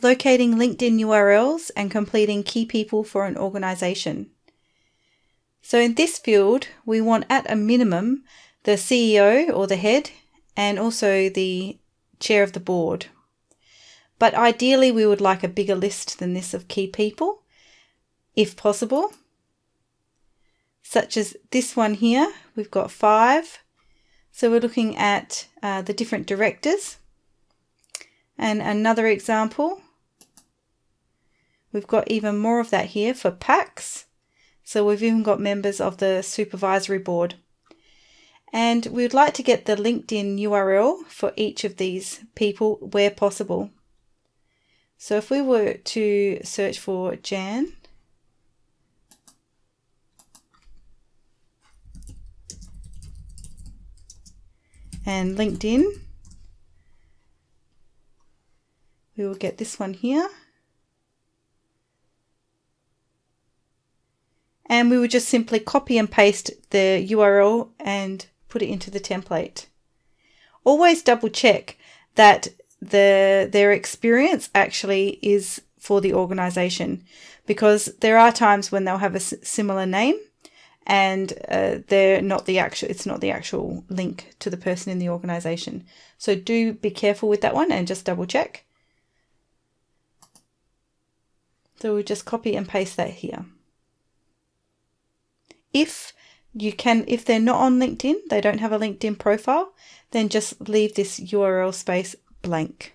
locating LinkedIn URLs and completing key people for an organization. So in this field, we want at a minimum the CEO or the head and also the chair of the board. But ideally, we would like a bigger list than this of key people, if possible. Such as this one here, we've got 5. So we're looking at the different directors. And another example, we've got even more of that here for PACs. So we've even got members of the supervisory board. And we'd like to get the LinkedIn URL for each of these people where possible. So if we were to search for Jan, and LinkedIn, we will get this one here. And we would just simply copy and paste the URL and put it into the template. Always double check that their experience actually is for the organization, because there are times when they'll have a similar name and it's not the actual link to the person in the organization. So do be careful with that one and just double check. So we'll just copy and paste that here. If they're not on LinkedIn, they don't have a LinkedIn profile, then just leave this URL space blank.